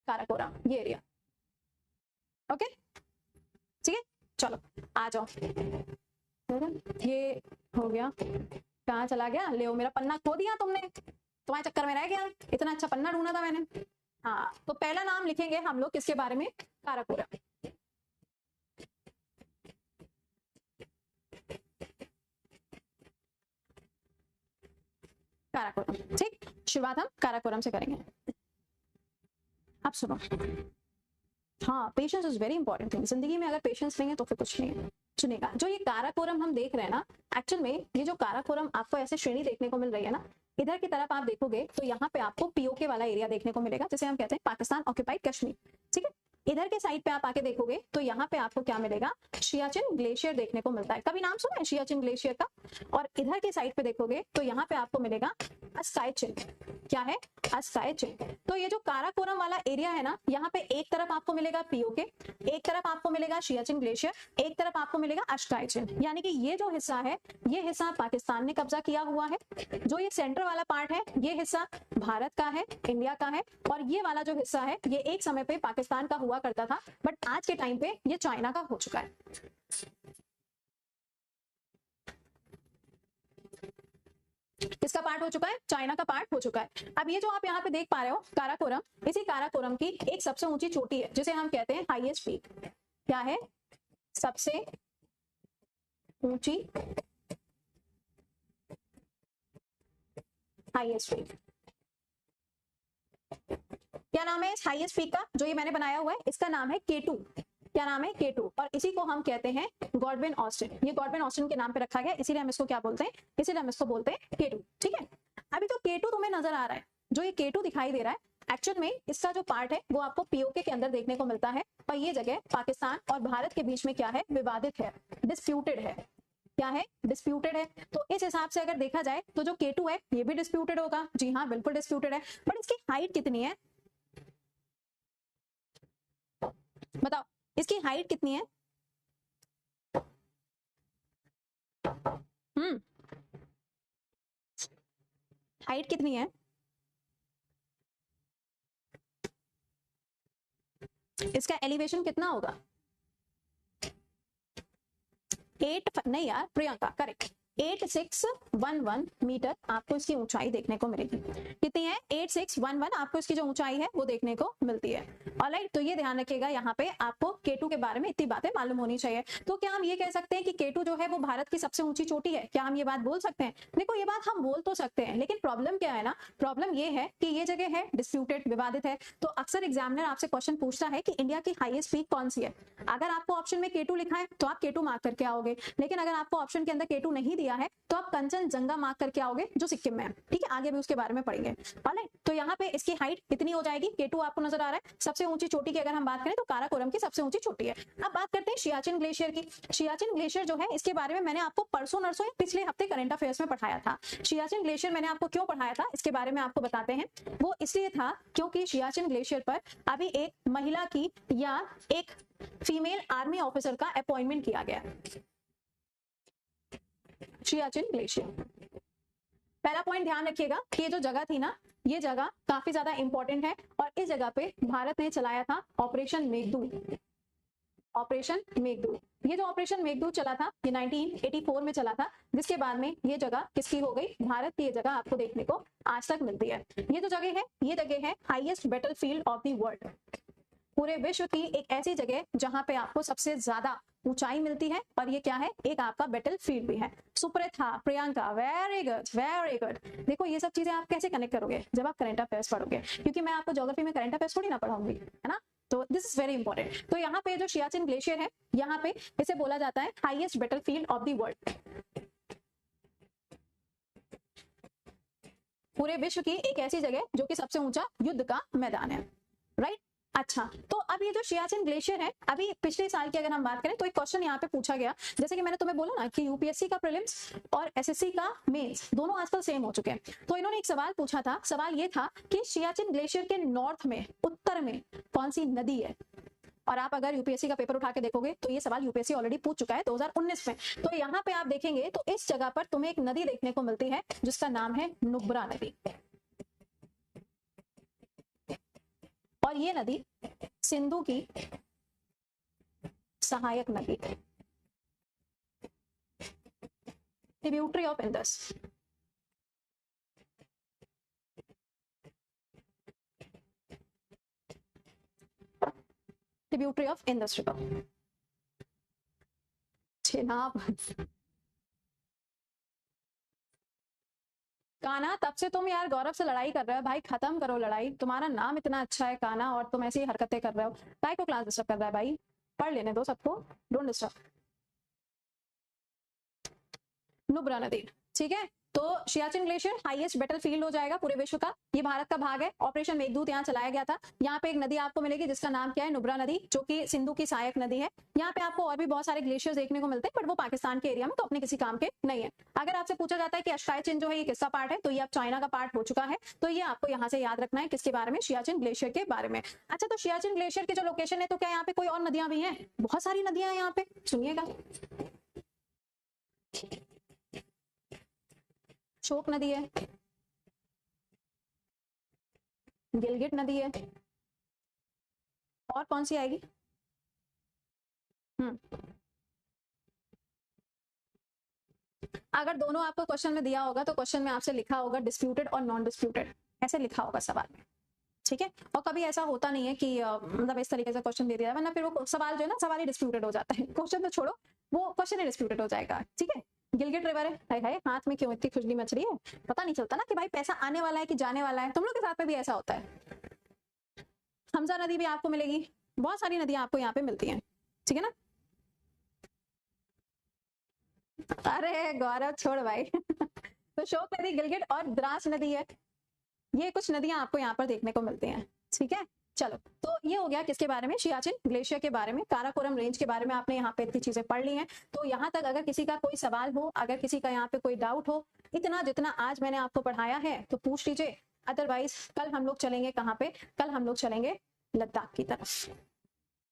काराकोरम, ये area. Okay ठीक है, चलो आ जाओ। ये हो गया, कहाँ चला गया, ले मेरा पन्ना खो दिया तुमने, तुम्हारे चक्कर में रह गया, इतना अच्छा पन्ना ढूंढा था मैंने। हाँ, तो पहला नाम लिखेंगे हम लोग किसके बारे में, काराकोरम। काराकोरम, ठीक, शुरुआत हम काराकोरम से करेंगे। अब सुनो, हाँ patience is very important thing, जिंदगी में अगर पेशेंस नहीं है तो फिर कुछ नहीं है। सुनेगा, जो ये काराकोरम हम देख रहे हैं ना, एक्चुअल में ये जो काराकोरम आपको ऐसे श्रेणी देखने को मिल रही है ना, इधर की तरफ आप देखोगे तो यहाँ पे आपको पीओके वाला एरिया देखने को मिलेगा, जिसे हम कहते हैं पाकिस्तान ऑक्यूपाइड कश्मीर, ठीक है। इधर के साइड पे आप आके देखोगे तो यहाँ पे आपको क्या मिलेगा, सियाचिन ग्लेशियर देखने को मिलता है। कभी नाम सुना है सियाचिन ग्लेशियर का? और इधर के साइड पे देखोगे तो यहाँ पे आपको मिलेगा अस्कायचिन। क्या है? अस्कायचिन। तो ये जो काराकोरम वाला एरिया है ना, यहाँ पे एक तरफ आपको मिलेगा पीओके, एक तरफ आपको मिलेगा सियाचिन ग्लेशियर, एक तरफ आपको मिलेगा अस्कायचिन। यानी कि ये जो हिस्सा है, ये हिस्सा पाकिस्तान ने कब्जा किया हुआ है। जो ये सेंटर वाला पार्ट है, ये हिस्सा भारत का है, इंडिया का है। और ये वाला जो हिस्सा है, ये एक समय पे पाकिस्तान का हुआ करता था, बट आज के टाइम पे ये चाइना का हो चुका है। किसका पार्ट हो चुका है? चाइना का पार्ट हो चुका है। अब ये जो आप यहाँ पे देख पा रहे हो काराकोरम, इसी काराकोरम की एक सबसे ऊंची चोटी है, जिसे हम कहते हैं हाईएस्ट पीक। क्या है? सबसे ऊंची हाईएस्ट पीक। क्या नाम है इस हाईएस्ट पीक का जो ये मैंने बनाया हुआ है? इसका नाम है K2। क्या नाम है? K2। और इसी को हम कहते हैं गॉडविन ऑस्टिन। ये गॉडविन ऑस्टिन के नाम पे रखा गया, इसीलिए हम इसको क्या बोलते हैं? इसीलिए हम इसको बोलते हैं K2, ठीक है। अभी जो K2 तुम्हें नजर आ रहा है, जो ये K2 दिखाई दे रहा है, एक्चुअल में इसका जो पार्ट है वो आपको पीओके के अंदर देखने को मिलता है। और ये जगह पाकिस्तान और भारत के बीच में क्या है? विवादित है, डिस्प्यूटेड है। क्या है? डिस्प्यूटेड है। तो इस हिसाब से अगर देखा जाए तो जो K2 है ये भी डिस्प्यूटेड होगा। जी हाँ, बिल्कुल डिस्प्यूटेड है। बट इसकी हाइट कितनी है बताओ, इसकी हाइट कितनी है? हाइट कितनी है? इसका एलिवेशन कितना होगा? 8 नहीं यार प्रियंका, करेक्ट, 8611 मीटर आपको इसकी ऊंचाई देखने को मिलेगी। कितनी है? 8611 आपको इसकी जो ऊंचाई है वो देखने को मिलती है। ऑलराइट, तो ये ध्यान रखिएगा, यहाँ पे आपको K2 के बारे में इतनी बातें मालूम होनी चाहिए। तो क्या हम ये कह सकते हैं कि K2 जो है वो भारत की सबसे ऊंची चोटी है? क्या हम ये बात बोल सकते हैं? देखो ये बात हम बोल तो सकते हैं, लेकिन प्रॉब्लम क्या है ना, प्रॉब्लम ये है कि ये जगह है डिस्प्यूटेड, विवादित है। तो अक्सर एग्जामिनर आपसे क्वेश्चन पूछता है कि इंडिया की हाईएस्ट पीक कौन सी है। अगर आपको ऑप्शन में K2 लिखा है तो आप K2 मार्क करके आओगे, लेकिन अगर आपको ऑप्शन के अंदर K2 नहीं दिया है तो आप कंचनजंगा मार्क करके आओगे, जो सिक्किम में है, ठीक है। आगे भी उसके बारे में पढ़ेंगे। ऑलराइट, तो यहाँ पे इसकी हाइट कितनी हो जाएगी? K2 आपको नजर आ रहा है। सबसे ऊंची चोटी की अगर हम बात करें तो काराकोरम की सबसे ऊंची चोटी है। अब बात करते हैं सियाचिन ग्लेशियर की। सियाचिन ग्लेशियर जो है, इसके बारे में मैंने आपको परसों नरसों या पिछले हफ्ते करंट अफेयर्स में पढ़ाया था। सियाचिन ग्लेशियर मैंने आपको क्यों पढ़ाया था, इसके बारे में आपको बताते हैं। वो इसलिए था क्योंकि सियाचिन ग्लेशियर पर अभी एक महिला की या एक फीमेल आर्मी ऑफिसर का अपॉइंटमेंट किया गया। सियाचिन ग्लेशियर, पहला पॉइंट ध्यान रखिएगा कि ये जो जगह थी ना, ये जगह काफी ज्यादा इंपॉर्टेंट है। और इस जगह पे भारत ने चलाया था ऑपरेशन मेघदूत। ऑपरेशन मेघदूत, ये जो ऑपरेशन मेघदूत चला था ये 1984 में चला था, जिसके बाद में ये जगह किसकी हो गई? भारत की ये जगह आपको देखने को आज तक मिलती है। ये जो जगह है, ये जगह है highest battlefield of the world. पूरे विश्व की एक ऐसी जगह जहां पे आपको सबसे ज्यादा ऊंचाई मिलती है, और ये क्या है? एक आपका बैटल फील्ड भी है। Supretha, Priyanka, very good very good. देखो ये सब चीजें आप कैसे कनेक्ट करोगे? जब आप करंट अफेयर्स पढ़ोगे, क्योंकि मैं आपको ज्योग्राफी में करंट अफेयर्स थोड़ी ना पढ़ाऊंगी, है ना। तो दिस इज वेरी इंपॉर्टेंट। तो यहाँ पे जो सियाचिन ग्लेशियर है, यहाँ पे इसे बोला जाता है highest battle field of the world. पूरे विश्व की एक ऐसी जगह जो कि सबसे ऊंचा युद्ध का मैदान है, राइट। अच्छा, तो अब ये जो सियाचिन ग्लेशियर है, अभी पिछले साल की अगर हम बात करें तो एक क्वेश्चन यहाँ पे पूछा गया, जैसे कि मैंने तुम्हें बोला ना कि यूपीएससी का प्रीलिम्स और एसएससी का मेंस दोनों आजकल सेम हो चुके हैं। तो इन्होंने एक सवाल पूछा था, सवाल ये था कि सियाचिन ग्लेशियर के नॉर्थ में, उत्तर में कौन सी नदी है? और आप अगर यूपीएससी का पेपर उठा के देखोगे तो ये सवाल यूपीएससी ऑलरेडी पूछ चुका है 2019 में। तो यहाँ पे आप देखेंगे तो इस जगह पर तुम्हें एक नदी देखने को मिलती है जिसका नाम है नुब्रा नदी। और और ये नदी सिंधु की सहायक नदी, tributary of Indus. Tributary of Indus river. जनाब कान्हा, तब से तुम यार गौरव से लड़ाई कर रहे हो भाई, खत्म करो लड़ाई। तुम्हारा नाम इतना अच्छा है कान्हा और तुम ऐसी हरकतें कर रहे हो। भाई को क्लास डिस्टर्ब कर रहा है भाई, पढ़ लेने दो सबको, डोंट डिस्टर्ब। नुब्रा नदी, ठीक है। तो सियाचिन ग्लेशियर हाईएस्ट बैटलफील्ड हो जाएगा पूरे विश्व का, ये भारत का भाग है। ऑपरेशन मेघदूत यहाँ चलाया गया था। यहाँ पे एक नदी आपको मिलेगी जिसका नाम क्या है, नुब्रा नदी, जो कि सिंधु की सहायक नदी है। यहाँ पे आपको और भी बहुत सारे ग्लेशियर्स देखने को मिलते हैं, बट वो पाकिस्तान के एरिया में, तो अपने किसी काम के नहीं है। अगर आपसे पूछा जाता है कि अक्साई चिन जो है ये किसका पार्ट है, तो ये अब चाइना का पार्ट हो चुका है। तो ये आपको यहाँ से याद रखना है, किसके बारे में, सियाचिन ग्लेशियर के बारे में। अच्छा, तो सियाचिन ग्लेशियर की जो लोकेशन है, तो क्या यहाँ पे कोई और नदियां भी हैं? बहुत सारी नदियां हैं यहाँ पे, सुनिएगा। शोक नदी है, गिलगिट नदी है, और कौन सी आएगी? अगर दोनों आपको क्वेश्चन में दिया होगा तो क्वेश्चन में आपसे लिखा होगा डिस्प्यूटेड और नॉन डिस्प्यूटेड, ऐसे लिखा होगा सवाल में, ठीक है। और कभी ऐसा होता नहीं है कि मतलब इस तरीके से क्वेश्चन दे दिया है, वरना फिर वो सवाल जो है ना, सवाल ही डिस्प्यूटेड हो जाता है। क्वेश्चन तो छोड़ो, वो क्वेश्चन ही डिस्प्यूटेड हो जाएगा, ठीक है। गिलगिट रिवर है, हाय हाय, हाथ में क्यों इतनी खुजली मच रही है? पता नहीं चलता ना कि भाई पैसा आने वाला है कि जाने वाला है। तुम लोग के साथ में भी ऐसा होता है। हमजा नदी भी आपको मिलेगी, बहुत सारी नदियां आपको यहाँ पे मिलती हैं, ठीक है ना। अरे गौरव छोड़ भाई। तो शोक नदी, गिलगिट और द्रास नदी है, ये कुछ नदियां आपको यहाँ पर देखने को मिलती हैं, ठीक है। चलो, तो ये हो गया किसके बारे में, सियाचिन ग्लेशियर के बारे में। काराकोरम रेंज के बारे में आपने यहाँ पे इतनी चीजें पढ़ ली हैं। तो यहाँ तक अगर किसी का कोई सवाल हो, अगर किसी का यहाँ पे कोई डाउट हो, इतना जितना आज मैंने आपको पढ़ाया है तो पूछ लीजिए। अदरवाइज कल हम लोग चलेंगे कहाँ पे, कल हम लोग चलेंगे लद्दाख की तरफ।